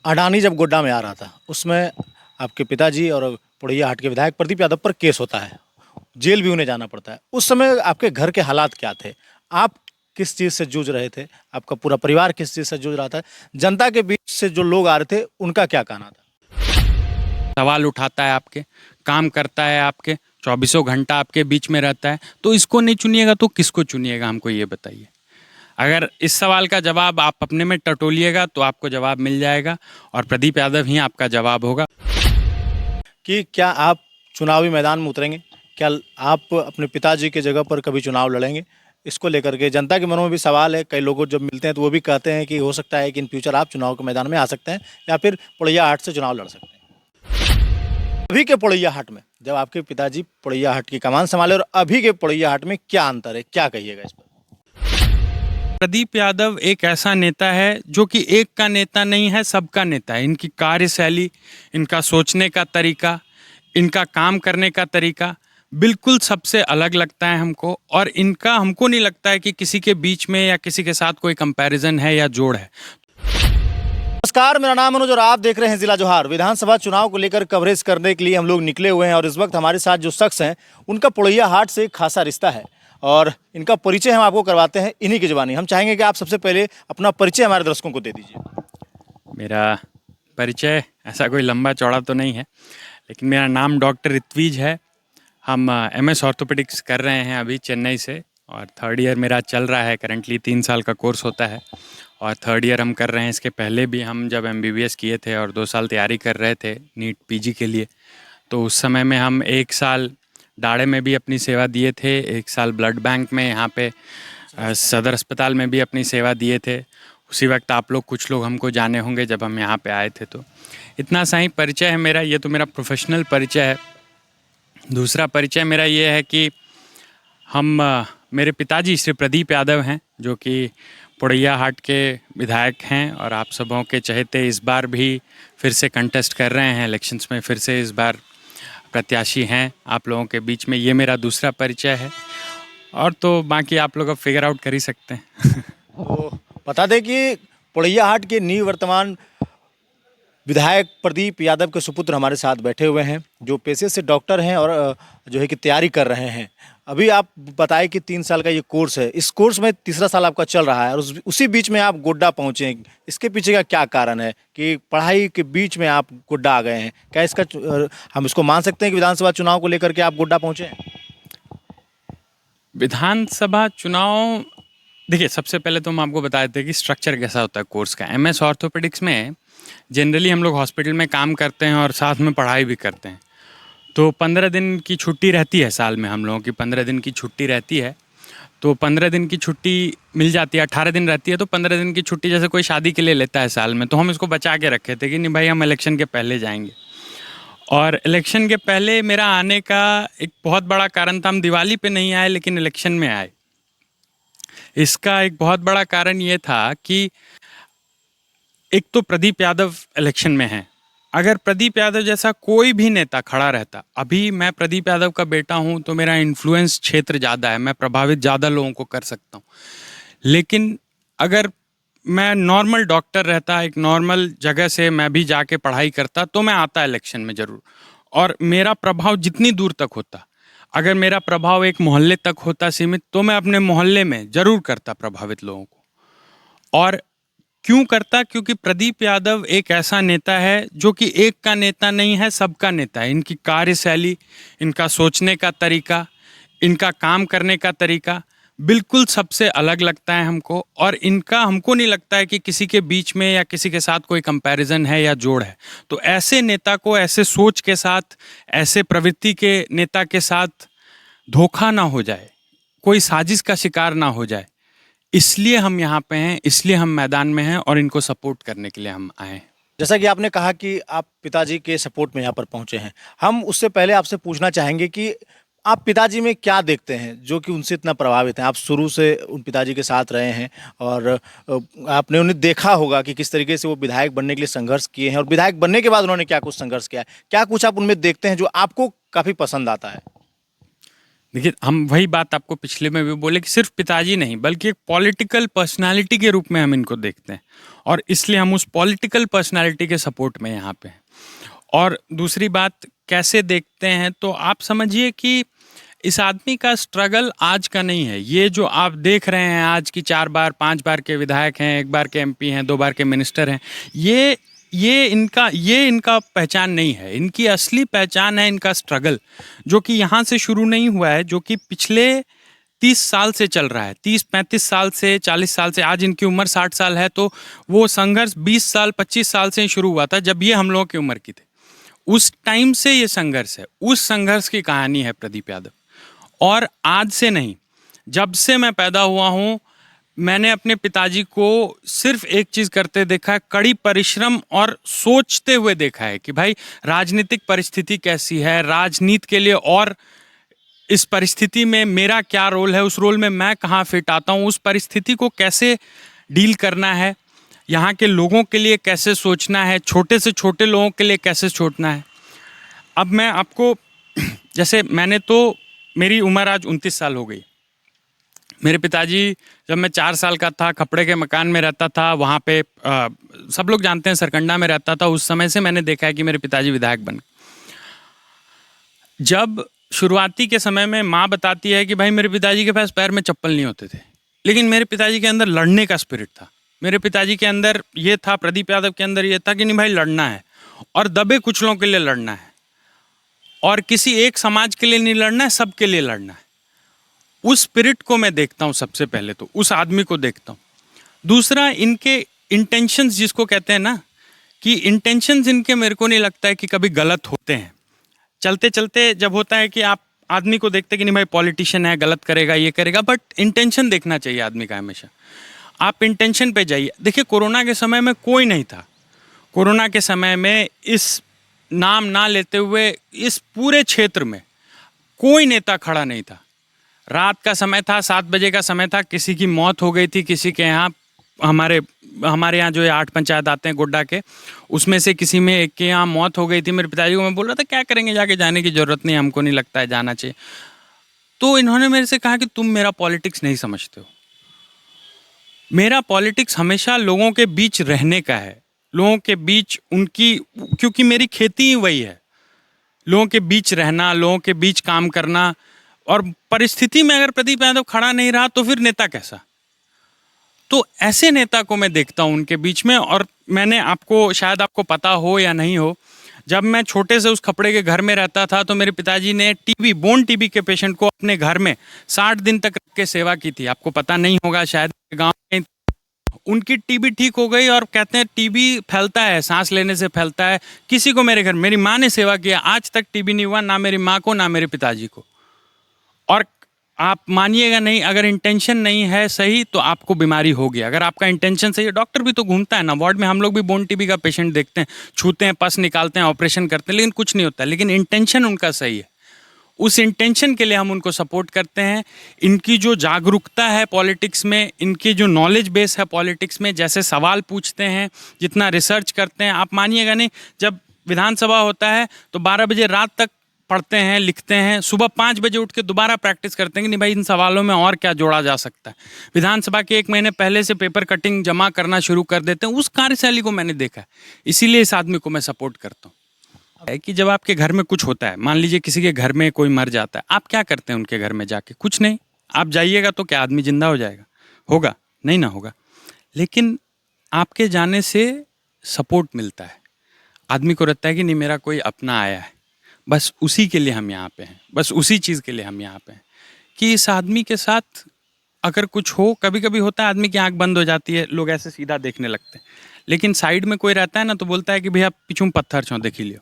अडानी जब गोड्डा में आ रहा था उसमें आपके पिताजी और पोड़ैयाहाट के विधायक प्रदीप यादव पर केस होता है, जेल भी उन्हें जाना पड़ता है। उस समय आपके घर के हालात क्या थे? आप किस चीज़ से जूझ रहे थे? आपका पूरा परिवार किस चीज़ से जूझ रहा था? जनता के बीच से जो लोग आ रहे थे उनका क्या कहना था? सवाल उठाता है आपके, काम करता है आपके, चौबीसों घंटा आपके बीच में रहता है, तो इसको नहीं चुनिएगा तो किसको चुनिएगा, हमको ये बताइए। अगर इस सवाल का जवाब आप अपने में टटोलिएगा तो आपको जवाब मिल जाएगा, और प्रदीप यादव ही आपका जवाब होगा। कि क्या आप चुनावी मैदान में उतरेंगे? क्या आप अपने पिताजी की जगह पर कभी चुनाव लड़ेंगे? इसको लेकर के जनता के मनों में भी सवाल है। कई लोगों जब मिलते हैं तो वो भी कहते हैं कि हो सकता है कि इन फ्यूचर आप चुनाव के मैदान में आ सकते हैं या फिर पोड़ैयाहाट से चुनाव लड़ सकते हैं। अभी के पोड़ैयाहाट में, जब आपके पिताजी पोड़ैयाहाट की कमान संभाले और अभी के पोड़ैयाहाट में क्या अंतर है, क्या कहिएगा इस पर? प्रदीप यादव एक ऐसा नेता है जो कि एक का नेता नहीं है, सबका नेता है। इनकी कार्यशैली, इनका सोचने का तरीका, इनका काम करने का तरीका बिल्कुल सबसे अलग लगता है हमको, और इनका हमको नहीं लगता है कि किसी के बीच में या किसी के साथ कोई कंपैरिजन है या जोड़ है। नमस्कार, मेरा नाम मनोज और आप देख रहे हैं जिला जोहार। विधानसभा चुनाव को लेकर कवरेज करने के लिए हम लोग निकले हुए हैं और इस वक्त हमारे साथ जो शख्स हैं उनका पोड़ैयाहाट से एक खासा रिश्ता है और इनका परिचय हम आपको करवाते हैं इन्हीं की जुबानी। हम चाहेंगे कि आप सबसे पहले अपना परिचय हमारे दर्शकों को दे दीजिए। मेरा परिचय ऐसा कोई लंबा चौड़ा तो नहीं है, लेकिन मेरा नाम डॉक्टर ऋत्विज है। हम MS ऑर्थोपेडिक्स कर रहे हैं अभी चेन्नई से, और थर्ड ईयर मेरा चल रहा है। करंटली 3 साल का कोर्स होता है और थर्ड ईयर हम कर रहे हैं। इसके पहले भी हम जब MBBS किए थे और 2 साल तैयारी कर रहे थे नीट PG के लिए, तो उस समय में हम 1 साल डाड़े में भी अपनी सेवा दिए थे, 1 साल ब्लड बैंक में यहाँ पे सदर अस्पताल में भी अपनी सेवा दिए थे। उसी वक्त आप लोग कुछ लोग हमको जाने होंगे जब हम यहाँ पे आए थे। तो इतना सा ही परिचय है मेरा। ये तो मेरा प्रोफेशनल परिचय है। दूसरा परिचय मेरा ये है कि मेरे पिताजी श्री प्रदीप यादव हैं, जो कि पोड़ैयाहाट के विधायक हैं और आप सबों के चहेते इस बार भी फिर से कंटेस्ट कर रहे हैं इलेक्शंस में, फिर से इस बार प्रत्याशी हैं आप लोगों के बीच में। ये मेरा दूसरा परिचय है, और तो बाकी आप लोग अब फिगर आउट कर ही सकते हैं। तो बता दें कि पोड़ैयाहाट के निवर्तमान विधायक प्रदीप यादव के सुपुत्र हमारे साथ बैठे हुए हैं, जो पेशे से डॉक्टर हैं और जो है कि तैयारी कर रहे हैं। अभी आप बताएं कि 3 साल का ये कोर्स है, इस कोर्स में तीसरा साल आपका चल रहा है और उसी बीच में आप गोड्डा पहुँचे। इसके पीछे का क्या कारण है कि पढ़ाई के बीच में आप गोड्डा आ गए हैं? क्या इसका हम इसको मान सकते हैं कि विधानसभा चुनाव को लेकर के आप गोड्डा पहुँचे हैं? विधानसभा चुनाव, देखिए सबसे पहले तो हम आपको बता देते हैं कि स्ट्रक्चर कैसा होता है कोर्स का। MS ऑर्थोपेडिक्स में जनरली हम लोग हॉस्पिटल में काम करते हैं और साथ में पढ़ाई भी करते हैं। तो 15 दिन की छुट्टी रहती है साल में, हम लोगों की 15 दिन की छुट्टी रहती है। तो 15 दिन की छुट्टी मिल जाती है, 18 दिन रहती है। तो 15 दिन की छुट्टी जैसे कोई शादी के लिए लेता है साल में, तो हम इसको बचा के रखे थे कि नहीं भाई हम इलेक्शन के पहले जाएंगे। और इलेक्शन के पहले मेरा आने का एक बहुत बड़ा कारण था, हम दिवाली पे नहीं आए लेकिन इलेक्शन में आए। इसका एक बहुत बड़ा कारण ये था कि एक तो प्रदीप यादव इलेक्शन में है। अगर प्रदीप यादव जैसा कोई भी नेता खड़ा रहता, अभी मैं प्रदीप यादव का बेटा हूं तो मेरा इन्फ्लुएंस क्षेत्र ज़्यादा है, मैं प्रभावित ज़्यादा लोगों को कर सकता हूं। लेकिन अगर मैं नॉर्मल डॉक्टर रहता, एक नॉर्मल जगह से मैं भी जाके पढ़ाई करता, तो मैं आता इलेक्शन में ज़रूर, और मेरा प्रभाव जितनी दूर तक होता। अगर मेरा प्रभाव एक मोहल्ले तक होता सीमित, तो मैं अपने मोहल्ले में ज़रूर करता प्रभावित लोगों को। और क्यों करता? क्योंकि प्रदीप यादव एक ऐसा नेता है जो कि एक का नेता नहीं है, सबका नेता है। इनकी कार्यशैली, इनका सोचने का तरीका, इनका काम करने का तरीका बिल्कुल सबसे अलग लगता है हमको, और इनका हमको नहीं लगता है कि किसी के बीच में या किसी के साथ कोई कंपैरिजन है या जोड़ है। तो ऐसे नेता को, ऐसे सोच के साथ, ऐसे प्रवृत्ति के नेता के साथ धोखा ना हो जाए, कोई साजिश का शिकार ना हो जाए, इसलिए हम यहाँ पे हैं, इसलिए हम मैदान में हैं और इनको सपोर्ट करने के लिए हम आए हैं। जैसा कि आपने कहा कि आप पिताजी के सपोर्ट में यहाँ पर पहुँचे हैं, हम उससे पहले आपसे पूछना चाहेंगे कि आप पिताजी में क्या देखते हैं जो कि उनसे इतना प्रभावित हैं? आप शुरू से उन पिताजी के साथ रहे हैं और आपने उन्हें देखा होगा कि किस तरीके से वो विधायक बनने के लिए संघर्ष किए हैं और विधायक बनने के बाद उन्होंने क्या कुछ संघर्ष किया है। क्या कुछ आप उनमें देखते हैं जो आपको काफ़ी पसंद आता है? देखिए, हम वही बात आपको पिछले में भी बोले कि सिर्फ पिताजी नहीं बल्कि एक पॉलिटिकल पर्सनालिटी के रूप में हम इनको देखते हैं, और इसलिए हम उस पॉलिटिकल पर्सनालिटी के सपोर्ट में यहाँ पे हैं। और दूसरी बात कैसे देखते हैं, तो आप समझिए कि इस आदमी का स्ट्रगल आज का नहीं है। ये जो आप देख रहे हैं आज की 4 बार 5 बार के विधायक हैं, 1 बार के एमपी हैं, 2 बार के मिनिस्टर हैं, ये इनका पहचान नहीं है। इनकी असली पहचान है इनका स्ट्रगल, जो कि यहाँ से शुरू नहीं हुआ है, जो कि पिछले 30 साल से चल रहा है, 30-35 साल से, 40 साल से। आज इनकी उम्र 60 साल है, तो वो संघर्ष 20 साल 25 साल से शुरू हुआ था, जब ये हम लोगों की उम्र की थे। उस टाइम से ये संघर्ष है, उस संघर्ष की कहानी है प्रदीप यादव। और आज से नहीं, जब से मैं पैदा हुआ हूँ, मैंने अपने पिताजी को सिर्फ एक चीज़ करते देखा है, कड़ी परिश्रम और सोचते हुए देखा है कि भाई राजनीतिक परिस्थिति कैसी है, राजनीति के लिए, और इस परिस्थिति में मेरा क्या रोल है, उस रोल में मैं कहाँ फिट आता हूँ, उस परिस्थिति को कैसे डील करना है, यहाँ के लोगों के लिए कैसे सोचना है, छोटे से छोटे लोगों के लिए कैसे सोचना है। अब मैं आपको जैसे मेरी उम्र आज 29 साल हो गई। मेरे पिताजी जब मैं 4 साल का था, खपड़े के मकान में रहता था, वहाँ पे सब लोग जानते हैं सरकंडा में रहता था। उस समय से मैंने देखा है कि मेरे पिताजी विधायक बन। जब शुरुआती के समय में माँ बताती है कि भाई मेरे पिताजी के पास पैर में चप्पल नहीं होते थे, लेकिन मेरे पिताजी के अंदर लड़ने का स्पिरिट था। मेरे पिताजी के अंदर ये था, प्रदीप यादव के अंदर ये था कि नहीं भाई लड़ना है, और दबे कुचलों के लिए लड़ना है, और किसी एक समाज के लिए नहीं लड़ना है, सबके लिए लड़ना है। उस स्पिरिट को मैं देखता हूँ सबसे पहले, तो उस आदमी को देखता हूँ। दूसरा, इनके इंटेंशंस, जिसको कहते हैं ना कि इंटेंशंस इनके, मेरे को नहीं लगता है कि कभी गलत होते हैं। चलते चलते जब होता है कि आप आदमी को देखते कि नहीं भाई पॉलिटिशियन है, गलत करेगा, ये करेगा, बट इंटेंशन देखना चाहिए आदमी का हमेशा। आप इंटेंशन पे जाइए। देखिए, कोरोना के समय में कोई नहीं था। कोरोना के समय में इस नाम ना लेते हुए इस पूरे क्षेत्र में कोई नेता खड़ा नहीं था। रात का समय था, 7 बजे का समय था, किसी की मौत हो गई थी, किसी के यहाँ, हमारे यहाँ जो 8 पंचायत आते हैं गोड्डा के, उसमें से किसी में एक के यहाँ मौत हो गई थी। मेरे पिताजी को मैं बोल रहा था क्या करेंगे जाके, जाने की ज़रूरत नहीं, हमको नहीं लगता है जाना चाहिए। तो इन्होंने मेरे से कहा कि तुम मेरा पॉलिटिक्स नहीं समझते हो। मेरा पॉलिटिक्स हमेशा लोगों के बीच रहने का है, लोगों के बीच उनकी, क्योंकि मेरी खेती ही वही है, लोगों के बीच रहना, लोगों के बीच काम करना। और परिस्थिति में अगर प्रदीप यादव खड़ा नहीं रहा तो फिर नेता कैसा? तो ऐसे नेता को मैं देखता हूँ उनके बीच में। और मैंने शायद आपको पता हो या नहीं हो, जब मैं छोटे से उस खपड़े के घर में रहता था, तो मेरे पिताजी ने बोन टीबी के पेशेंट को अपने घर में 60 दिन तक रख के सेवा की थी। आपको पता नहीं होगा, शायद गाँव में उनकी टीबी ठीक हो गई, और कहते हैं टीबी फैलता है, सांस लेने से फैलता है। किसी को मेरे घर, मेरी माँ ने सेवा किया, आज तक टीबी नहीं हुआ, ना मेरी माँ को ना मेरे पिताजी को। और आप मानिएगा नहीं, अगर इंटेंशन नहीं है सही तो आपको बीमारी होगी। अगर आपका इंटेंशन सही है, डॉक्टर भी तो घूमता है ना वार्ड में, हम लोग भी बोन टीबी का पेशेंट देखते हैं, छूते हैं, पस निकालते हैं, ऑपरेशन करते हैं, लेकिन कुछ नहीं होता। लेकिन इंटेंशन उनका सही है, उस इंटेंशन के लिए हम उनको सपोर्ट करते हैं। इनकी जो जागरूकता है पॉलिटिक्स में, इनकी जो नॉलेज बेस है पॉलिटिक्स में, जैसे सवाल पूछते हैं, जितना रिसर्च करते हैं, आप मानिएगा नहीं, जब विधानसभा होता है तो 12 बजे रात तक पढ़ते हैं, लिखते हैं, सुबह 5 बजे उठ के दोबारा प्रैक्टिस करते हैं कि नहीं भाई इन सवालों में और क्या जोड़ा जा सकता है। विधानसभा के 1 महीने पहले से पेपर कटिंग जमा करना शुरू कर देते हैं। उस कार्यशैली को मैंने देखा है, इसीलिए इस आदमी को मैं सपोर्ट करता हूँ। है कि जब आपके घर में कुछ होता है, मान लीजिए किसी के घर में कोई मर जाता है, आप क्या करते हैं उनके घर में जाके? कुछ नहीं। आप जाइएगा तो क्या आदमी जिंदा हो जाएगा? होगा नहीं ना होगा। लेकिन आपके जाने से सपोर्ट मिलता है, आदमी को रहता है कि नहीं मेरा कोई अपना आया है, बस उसी के लिए हम यहाँ पे हैं, बस उसी चीज़ के लिए हम यहाँ पे हैं कि इस आदमी के साथ अगर कुछ हो। कभी कभी होता है आदमी की आंख बंद हो जाती है, लोग ऐसे सीधा देखने लगते हैं, लेकिन साइड में कोई रहता है ना तो बोलता है कि भैया पीछू पत्थर छो देखी लियो,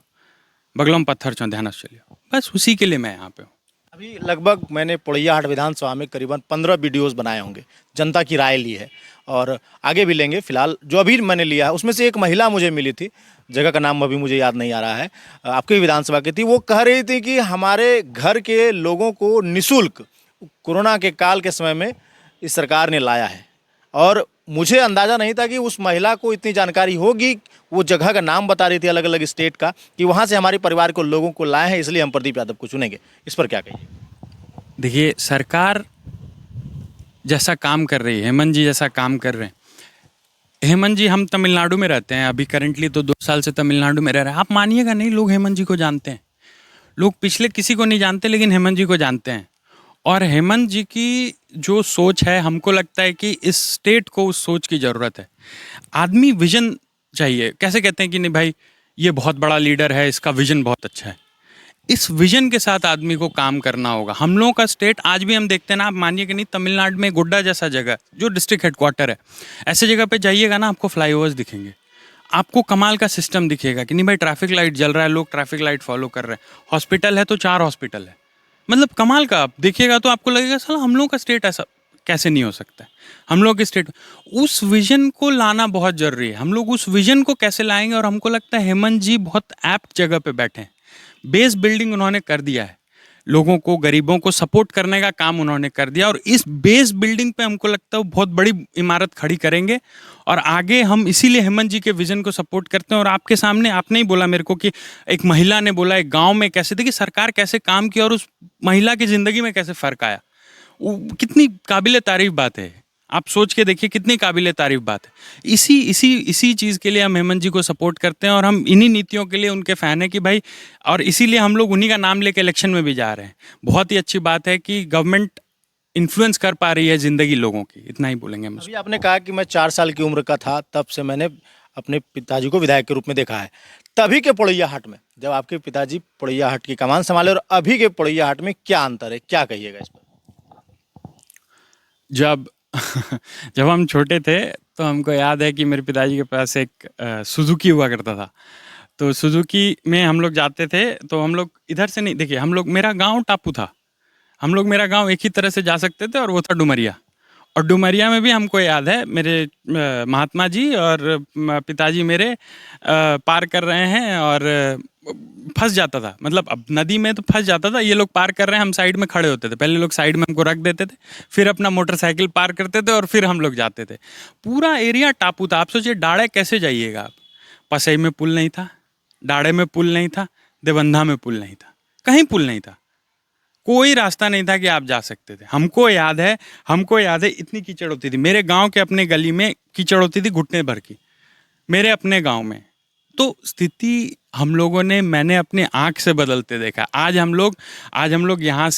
बगलों में पत्थर छो ध्यान से चलियो। बस उसी के लिए मैं यहाँ पे हूँ। अभी लगभग मैंने पोड़ैयाहाट विधानसभा में करीबन 15 वीडियोस बनाए होंगे, जनता की राय ली है और आगे भी लेंगे। फिलहाल जो अभी मैंने लिया है उसमें से एक महिला मुझे मिली थी, जगह का नाम अभी मुझे याद नहीं आ रहा है, आपकी विधानसभा की थी। वो कह रही थी कि हमारे घर के लोगों को निःशुल्क कोरोना के काल के समय में इस सरकार ने लाया है, और मुझे अंदाज़ा नहीं था कि उस महिला को इतनी जानकारी होगी। वो जगह का नाम बता रही थी अलग अलग स्टेट का, कि वहाँ से हमारे परिवार को लोगों को लाए हैं, इसलिए हम प्रदीप यादव को चुनेंगे। इस पर क्या कहिए? देखिए, सरकार जैसा काम कर रही है, हेमंत जी जैसा काम कर रहे हैं। हेमंत जी, हम तमिलनाडु में रहते हैं, अभी करंटली तो 2 साल से तमिलनाडु में रह रहे हैं। आप मानिएगा नहीं, लोग हेमंत जी को जानते हैं। लोग पिछले किसी को नहीं जानते, लेकिन हेमंत जी को जानते हैं। और हेमंत जी की जो सोच है, हमको लगता है कि इस स्टेट को उस सोच की ज़रूरत है। आदमी विज़न चाहिए। कैसे कहते हैं कि नहीं भाई, ये बहुत बड़ा लीडर है, इसका विज़न बहुत अच्छा है। इस विजन के साथ आदमी को काम करना होगा। हम लोगों का स्टेट आज भी हम देखते हैं ना, आप मानिए कि नहीं, तमिलनाडु में गोड्डा जैसा जगह जो डिस्ट्रिक्ट हेडक्वार्टर है, ऐसे जगह पे जाइएगा ना, आपको फ्लाईओवर्स दिखेंगे, आपको कमाल का सिस्टम दिखेगा कि नहीं भाई, ट्रैफिक लाइट जल रहा है, लोग ट्रैफिक लाइट फॉलो कर रहे हैं। हॉस्पिटल है तो 4 हॉस्पिटल है। मतलब कमाल का, आप देखिएगा तो आपको लगेगा साला हम लोगों का स्टेट ऐसा कैसे नहीं हो सकता है। हम लोग के स्टेट, उस विजन को लाना बहुत जरूरी है। हम लोग उस विजन को कैसे लाएंगे, और हमको लगता है हेमंत जी बहुत ऐप्ट जगह पे बैठे हैं। बेस बिल्डिंग उन्होंने कर दिया है, लोगों को, गरीबों को सपोर्ट करने का काम उन्होंने कर दिया, और इस बेस बिल्डिंग पे हमको लगता है वो बहुत बड़ी इमारत खड़ी करेंगे। और आगे हम इसीलिए हेमंत जी के विजन को सपोर्ट करते हैं। और आपके सामने, आपने ही बोला मेरे को कि एक महिला ने बोला एक गांव में कैसे, देखिए सरकार कैसे काम की और उस महिला की जिंदगी में कैसे फर्क आया, वो कितनी काबिले तारीफ बात है। आप सोच के देखिए कितनी काबिले तारीफ बात है। इसी इसी इसी चीज़ के लिए हम हेमंत जी को सपोर्ट करते हैं, और हम इन्हीं नीतियों के लिए उनके फ़ैन हैं कि भाई, और इसीलिए हम लोग उन्हीं का नाम लेके इलेक्शन में भी जा रहे हैं। बहुत ही अच्छी बात है कि गवर्नमेंट इन्फ्लुएंस कर पा रही है ज़िंदगी लोगों की, इतना ही बोलेंगे हम। अभी आपने कहा कि मैं 4 साल की उम्र का था तब से मैंने अपने पिताजी को विधायक के रूप में देखा है। तभी के पोड़ैया हाट में, जब आपके पिताजी पोड़ैया हाट की कमान संभाले, और अभी के पोड़ैया हाट में क्या अंतर है, क्या कहिएगा इस पर? जब जब हम छोटे थे तो हमको याद है कि मेरे पिताजी के पास एक सुजुकी हुआ करता था। तो सुजुकी में हम लोग जाते थे, तो हम लोग इधर से नहीं, देखिए हम लोग, मेरा गांव टापू था, हम लोग, मेरा गांव एक ही तरह से जा सकते थे, और वो था डुमरिया। और डुमरिया में भी हमको याद है, मेरे महात्मा जी और पिताजी मेरे पार कर रहे हैं, और फंस जाता था, मतलब अब नदी में तो फंस जाता था, ये लोग पार कर रहे हैं, हम साइड में खड़े होते थे। पहले लोग साइड में हमको रख देते थे, फिर अपना मोटरसाइकिल पार करते थे, और फिर हम लोग जाते थे। पूरा एरिया टापू था। आप सोचिए, डाड़े कैसे जाइएगा आप। पसई में पुल नहीं था, डाड़े में पुल नहीं था, देवंधा में पुल नहीं था, कहीं पुल नहीं था, कोई रास्ता नहीं था कि आप जा सकते थे। हमको याद है इतनी कीचड़ होती थी मेरे गांव के अपने गली में, कीचड़ होती थी घुटने भर की, मेरे अपने गांव में। तो स्थिति हम लोगों ने, मैंने अपने आंख से बदलते देखा। आज हम लोग यहाँ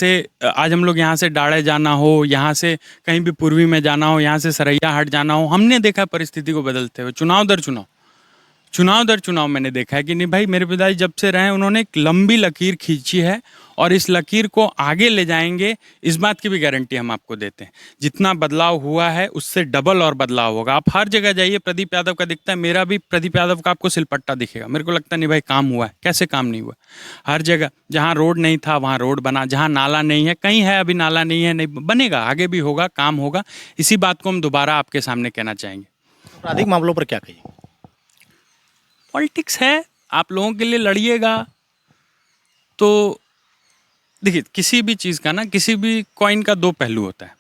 से डाड़े जाना हो, यहाँ से कहीं भी पूर्वी में जाना हो, यहाँ से सरैया हाट जाना हो, हमने देखा परिस्थिति को बदलते हुए। चुनाव दर चुनाव मैंने देखा है कि नहीं भाई, मेरे पिताजी जब से रहे, उन्होंने एक लंबी लकीर खींची है, और इस लकीर को आगे ले जाएंगे, इस बात की भी गारंटी हम आपको देते हैं। जितना बदलाव हुआ है उससे डबल और बदलाव होगा। आप हर जगह जाइए, प्रदीप यादव का दिखता है, मेरा भी प्रदीप यादव का आपको सिलपट्टा दिखेगा। मेरे को लगता नहीं भाई काम हुआ है, कैसे काम नहीं हुआ। हर जगह जहाँ रोड नहीं था वहाँ रोड बना, जहाँ नाला नहीं है, कहीं है अभी नाला नहीं है, नहीं बनेगा, आगे भी होगा, काम होगा। इसी बात को हम दोबारा आपके सामने कहना चाहेंगे। आपराधिक मामलों पर क्या कहिए? पॉलिटिक्स है, आप लोगों के लिए लड़िएगा। तो देखिए, किसी भी चीज़ का ना, किसी भी कॉइन का 2 पहलू होता है।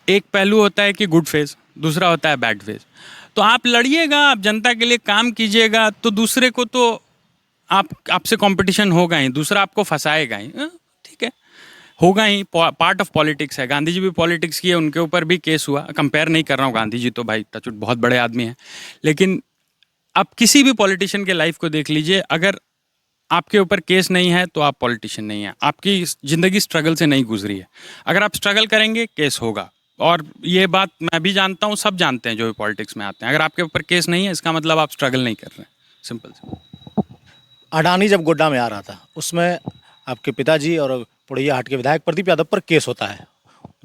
एक पहलू होता है कि गुड फेस, दूसरा होता है बैड फेस। तो आप लड़िएगा, आप जनता के लिए काम कीजिएगा, तो दूसरे को तो आपसे कंपटीशन होगा ही, दूसरा आपको फंसाएगा ही। ठीक है, होगा ही, पार्ट ऑफ पॉलिटिक्स है। गांधी जी भी पॉलिटिक्स किए, उनके ऊपर भी केस हुआ। कंपेयर नहीं कर रहा हूँ, गांधी जी तो भाई टचवुड बहुत बड़े आदमी हैं, लेकिन आप किसी भी पॉलिटिशियन के लाइफ को देख लीजिए, अगर आपके ऊपर केस नहीं है तो आप पॉलिटिशियन नहीं है, आपकी ज़िंदगी स्ट्रगल से नहीं गुजरी है। अगर आप स्ट्रगल करेंगे, केस होगा। और ये बात मैं भी जानता हूँ, सब जानते हैं जो भी पॉलिटिक्स में आते हैं। अगर आपके ऊपर केस नहीं है, इसका मतलब आप स्ट्रगल नहीं कर रहे हैं, सिंपल से। अडानी जब गोड्डा में आ रहा था, उसमें आपके पिताजी और पोड़ैया हाट के विधायक प्रदीप यादव पर केस होता है,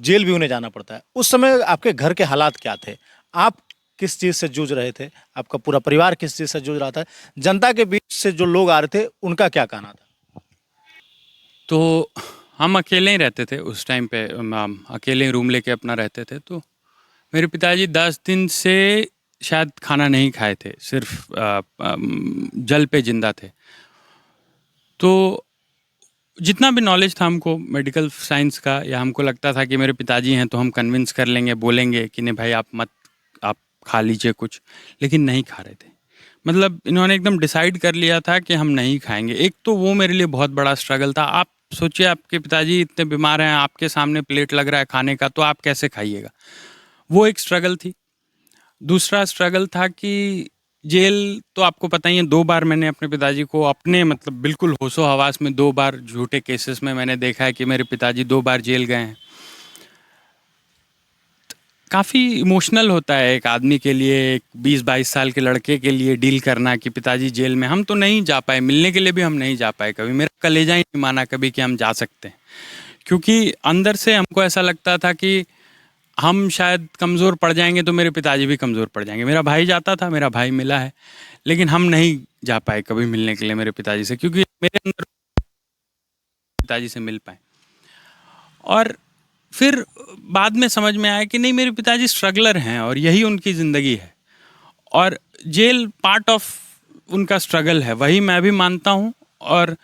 जेल भी उन्हें जाना पड़ता है। उस समय आपके घर के हालात क्या थे? आप किस चीज़ से जूझ रहे थे? आपका पूरा परिवार किस चीज़ से जूझ रहा था? जनता के बीच से जो लोग आ रहे थे, उनका क्या कहना था? तो हम अकेले ही रहते थे उस टाइम पे, अकेले रूम लेके अपना रहते थे। तो मेरे पिताजी 10 दिन से शायद खाना नहीं खाए थे, सिर्फ जल पे जिंदा थे। तो जितना भी नॉलेज था हमको मेडिकल साइंस का, या हमको लगता था कि मेरे पिताजी हैं तो हम कन्विंस कर लेंगे, बोलेंगे कि नहीं भाई आप खा लीजिए कुछ, लेकिन नहीं खा रहे थे। मतलब इन्होंने एकदम डिसाइड कर लिया था कि हम नहीं खाएंगे। एक तो वो मेरे लिए बहुत बड़ा स्ट्रगल था। आप सोचिए आपके पिताजी इतने बीमार हैं, आपके सामने प्लेट लग रहा है खाने का, तो आप कैसे खाइएगा? वो एक स्ट्रगल थी। दूसरा स्ट्रगल था कि जेल तो आपको पता ही है, 2 बार मैंने अपने पिताजी को अपने मतलब बिल्कुल होशो-हवास में 2 बार झूठे केसेस में मैंने देखा है कि मेरे पिताजी 2 बार जेल गए हैं। काफ़ी इमोशनल होता है एक आदमी के लिए, एक 20-22 साल के लड़के के लिए डील करना कि पिताजी जेल में। हम तो नहीं जा पाए, मिलने के लिए भी हम नहीं जा पाए कभी। मेरा कलेजा ही नहीं माना कभी कि हम जा सकते हैं। क्योंकि अंदर से हमको ऐसा लगता था कि हम शायद कमज़ोर पड़ जाएँगे तो मेरे पिताजी भी कमज़ोर पड़ जाएँगे। मेरा भाई जाता था, मेरा भाई मिला है, लेकिन हम नहीं जा पाए कभी मिलने के लिए मेरे पिताजी से, क्योंकि मेरे अंदर पिताजी से मिल पाएँ। और फिर बाद में समझ में आया कि नहीं, मेरे पिताजी स्ट्रगलर हैं और यही उनकी ज़िंदगी है, और जेल पार्ट ऑफ उनका स्ट्रगल है, वही मैं भी मानता हूँ। और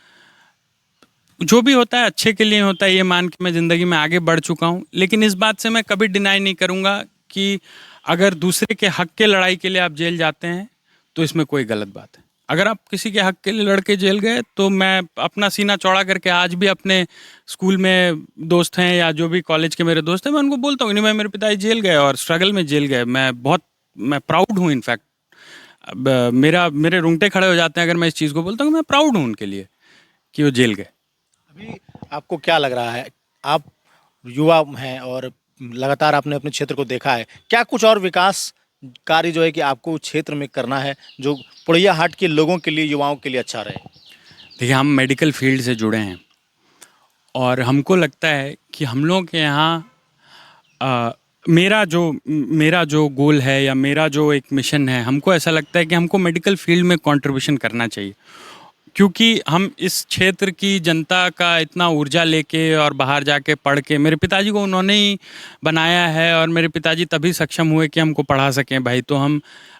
जो भी होता है अच्छे के लिए होता है, ये मान के मैं ज़िंदगी में आगे बढ़ चुका हूँ। लेकिन इस बात से मैं कभी डिनाई नहीं करूँगा कि अगर दूसरे के हक के लड़ाई के लिए आप जेल जाते हैं तो इसमें कोई गलत बात है। अगर आप किसी के हक के लिए लड़ के जेल गए, तो मैं अपना सीना चौड़ा करके आज भी अपने स्कूल में दोस्त हैं या जो भी कॉलेज के मेरे दोस्त हैं, मैं उनको बोलता हूँ नहीं, मैं मेरे पिताजी जेल गए और स्ट्रगल में जेल गए, मैं प्राउड हूँ इनफैक्ट। अब मेरे रोंगटे खड़े हो जाते हैं अगर मैं इस चीज़ को बोलता हूँ कि मैं प्राउड हूँ उनके लिए कि वो जेल गए। अभी आपको क्या लग रहा है, आप युवा हैं और लगातार आपने अपने क्षेत्र को देखा है, क्या कुछ और विकास कार्य जो है कि आपको क्षेत्र में करना है जो पुड़ैया हाट के लोगों के लिए, युवाओं के लिए अच्छा रहे? देखिए, हम मेडिकल फील्ड से जुड़े हैं और हमको लगता है कि हम लोग के यहाँ अ, मेरा जो गोल है या मेरा जो एक मिशन है, हमको ऐसा लगता है कि हमको मेडिकल फील्ड में कंट्रीब्यूशन करना चाहिए। क्योंकि हम इस क्षेत्र की जनता का इतना ऊर्जा लेके और बाहर जाके पढ़ के, मेरे पिताजी को उन्होंने ही बनाया है और मेरे पिताजी तभी सक्षम हुए कि हमको पढ़ा सकें भाई। तो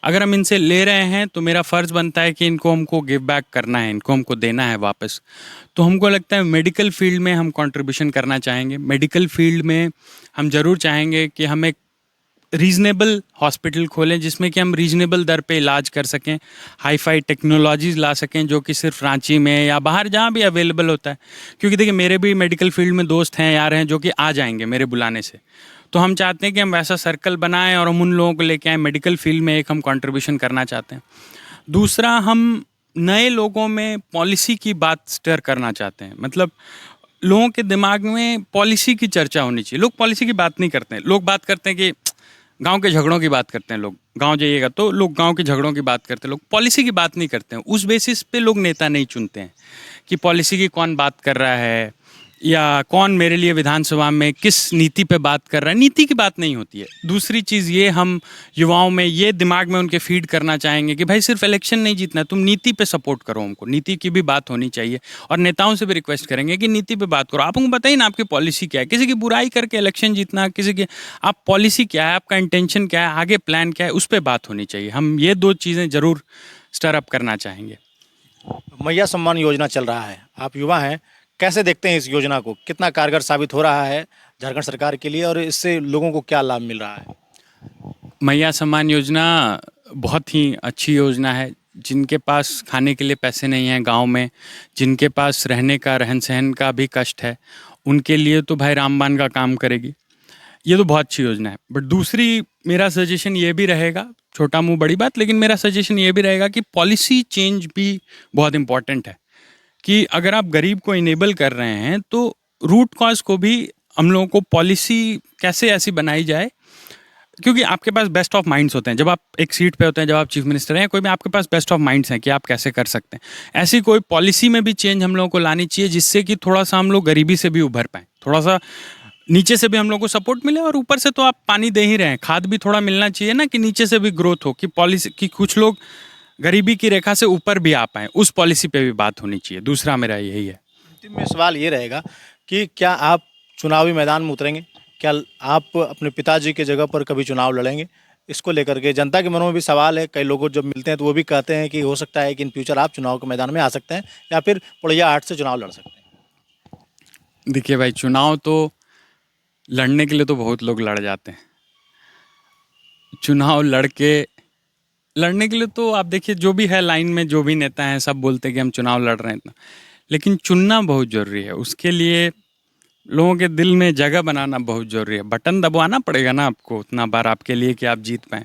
अगर हम इनसे ले रहे हैं तो मेरा फ़र्ज़ बनता है कि इनको हमको गिव बैक करना है, इनको हमको देना है वापस। तो हमको लगता है मेडिकल फील्ड में हम कंट्रीब्यूशन करना चाहेंगे। मेडिकल फील्ड में हम ज़रूर चाहेंगे कि हम एक रीजनेबल हॉस्पिटल खोलें जिसमें कि हम रीजनेबल दर पे इलाज कर सकें, हाई फाई टेक्नोलॉजीज़ ला सकें जो कि सिर्फ रांची में या बाहर जहाँ भी अवेलेबल होता है। क्योंकि देखिए, मेरे भी मेडिकल फील्ड में दोस्त हैं, यार हैं जो कि आ जाएंगे मेरे बुलाने से। तो हम चाहते हैं कि हम वैसा सर्कल बनाएं और हम उन लोगों को लेके आएँ। मेडिकल फील्ड में एक हम कंट्रीब्यूशन करना चाहते हैं। दूसरा, हम नए लोगों में पॉलिसी की बात स्टर करना चाहते हैं। मतलब लोगों के दिमाग में पॉलिसी की चर्चा होनी चाहिए। लोग पॉलिसी की बात नहीं करते हैं, लोग बात करते हैं कि गांव के झगड़ों की बात करते हैं। लोग गांव जाइएगा तो लोग गांव के झगड़ों की बात करते हैं, लोग पॉलिसी की बात नहीं करते हैं। उस बेसिस पे लोग नेता नहीं चुनते हैं कि पॉलिसी की कौन बात कर रहा है या कौन मेरे लिए विधानसभा में किस नीति पे बात कर रहा है। नीति की बात नहीं होती है। दूसरी चीज़ ये, हम युवाओं में ये दिमाग में उनके फीड करना चाहेंगे कि भाई सिर्फ इलेक्शन नहीं जीतना है, तुम नीति पे सपोर्ट करो। हमको नीति की भी बात होनी चाहिए और नेताओं से भी रिक्वेस्ट करेंगे कि नीति पे बात करो। आप हमको बताइए ना, आपकी पॉलिसी क्या है। किसी की बुराई करके इलेक्शन जीतना, किसी की, आप पॉलिसी क्या है, आपका इंटेंशन क्या है, आगे प्लान क्या है, उस पर बात होनी चाहिए। हम ये 2 चीज़ें ज़रूर स्टर अप करना चाहेंगे। मैया सम्मान योजना चल रहा है, आप युवा हैं, कैसे देखते हैं इस योजना को? कितना कारगर साबित हो रहा है झारखंड सरकार के लिए और इससे लोगों को क्या लाभ मिल रहा है? मैया सम्मान योजना बहुत ही अच्छी योजना है। जिनके पास खाने के लिए पैसे नहीं हैं गांव में, जिनके पास रहने का, रहन सहन का भी कष्ट है, उनके लिए तो भाई रामबाण का काम करेगी। ये तो बहुत अच्छी योजना है। बट दूसरी, मेरा सजेशन ये भी रहेगा, छोटा मुंह बड़ी बात, लेकिन मेरा सजेशन ये भी रहेगा कि पॉलिसी चेंज भी बहुत इंपॉर्टेंट है। कि अगर आप गरीब को इनेबल कर रहे हैं तो रूट कॉज को भी हम लोगों को पॉलिसी कैसे ऐसी बनाई जाए। क्योंकि आपके पास बेस्ट ऑफ माइंड्स होते हैं जब आप एक सीट पे होते हैं, जब आप चीफ मिनिस्टर हैं कोई भी, आपके पास बेस्ट ऑफ माइंड्स हैं कि आप कैसे कर सकते हैं। ऐसी कोई पॉलिसी में भी चेंज हम लोगों को लानी चाहिए जिससे कि थोड़ा सा हम लोग गरीबी से भी उभर पाएँ, थोड़ा सा नीचे से भी हम लोग को सपोर्ट मिले। और ऊपर से तो आप पानी दे ही रहे हैं, खाद भी थोड़ा मिलना चाहिए ना, कि नीचे से भी ग्रोथ हो, कि पॉलिसी की कुछ लोग गरीबी की रेखा से ऊपर भी आ पाएँ, उस पॉलिसी पे भी बात होनी चाहिए। दूसरा मेरा यही है। अंतिम में सवाल ये रहेगा कि क्या आप चुनावी मैदान में उतरेंगे? क्या आप अपने पिताजी की जगह पर कभी चुनाव लड़ेंगे? इसको लेकर के जनता के मनों में भी सवाल है। कई लोगों जब मिलते हैं तो वो भी कहते हैं कि हो सकता है कि इन फ्यूचर आप चुनाव के मैदान में आ सकते हैं या फिर पुड़ैया हाट से चुनाव लड़ सकते हैं। देखिए भाई, चुनाव तो लड़ने के लिए तो बहुत लोग लड़ जाते हैं। चुनाव लड़ने के लिए तो आप देखिए, जो भी है लाइन में, जो भी नेता हैं, सब बोलते हैं कि हम चुनाव लड़ रहे हैं इतना। लेकिन चुनना बहुत ज़रूरी है। उसके लिए लोगों के दिल में जगह बनाना बहुत ज़रूरी है। बटन दबाना पड़ेगा ना आपको उतना बार आपके लिए कि आप जीत पाएँ।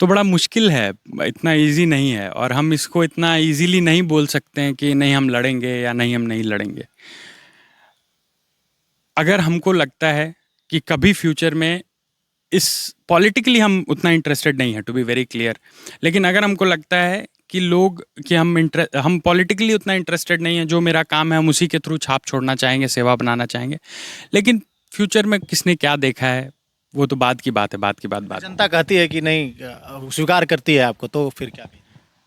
तो बड़ा मुश्किल है, इतना ईज़ी नहीं है, और हम इसको इतना ईज़िली नहीं बोल सकते हैं कि नहीं हम लड़ेंगे या नहीं हम नहीं लड़ेंगे। अगर हमको लगता है कि कभी फ्यूचर में इस पॉलिटिकली हम उतना इंटरेस्टेड नहीं है, टू बी वेरी क्लियर, लेकिन अगर हमको लगता है कि लोग कि हम पॉलिटिकली उतना इंटरेस्टेड नहीं है, जो मेरा काम है हम उसी के थ्रू छाप छोड़ना चाहेंगे, सेवा बनाना चाहेंगे। लेकिन फ्यूचर में किसने क्या देखा है वो तो बात की बात है, बात की बात जनता कहती है कि नहीं, स्वीकार करती है आपको, तो फिर क्या कहें?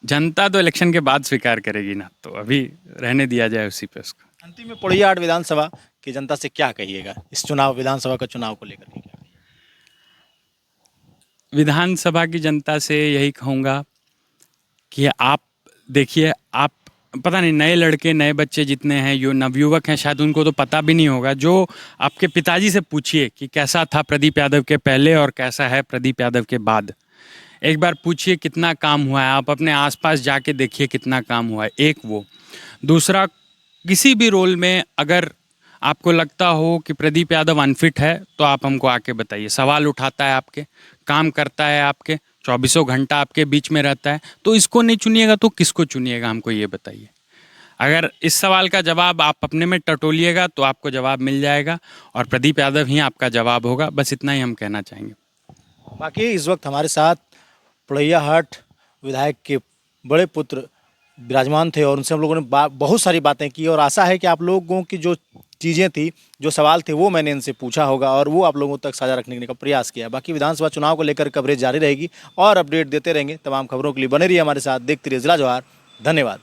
जनता तो इलेक्शन के बाद स्वीकार करेगी ना, तो अभी रहने दिया जाए उसी पे उसको। अंतिम में पोड़ैयाहाट विधानसभा की जनता से क्या कहिएगा इस चुनाव, विधानसभा का चुनाव को लेकर के क्या? विधानसभा की जनता से यही कहूँगा कि आप देखिए, आप पता नहीं नए लड़के नए बच्चे जितने हैं, यो नवयुवक हैं, शायद उनको तो पता भी नहीं होगा। जो आपके पिताजी से पूछिए कि कैसा था प्रदीप यादव के पहले और कैसा है प्रदीप यादव के बाद। एक बार पूछिए कितना काम हुआ है, आप अपने आसपास जाके देखिए कितना काम हुआ है। एक वो, दूसरा, किसी भी रोल में अगर आपको लगता हो कि प्रदीप यादव अनफिट है तो आप हमको आके बताइए। सवाल उठाता है आपके, काम करता है आपके, चौबीसों घंटा आपके बीच में रहता है, तो इसको नहीं चुनिएगा तो किसको चुनिएगा, हमको ये बताइए। अगर इस सवाल का जवाब आप अपने में टटोलिएगा तो आपको जवाब मिल जाएगा, और प्रदीप यादव ही आपका जवाब होगा। बस इतना ही हम कहना चाहेंगे। बाकी इस वक्त हमारे साथ पोड़ैयाहाट विधायक के बड़े पुत्र विराजमान थे और उनसे हम लोगों ने बहुत सारी बातें की, और आशा है कि आप लोगों की जो चीज़ें थी, जो सवाल थे, वो मैंने इनसे पूछा होगा और वो आप लोगों तक साझा रखने का प्रयास किया। बाकी विधानसभा चुनाव को लेकर कवरेज जारी रहेगी और अपडेट देते रहेंगे। तमाम खबरों के लिए बने रहिए हमारे साथ, देखते रहिए जिला जवाहर। धन्यवाद।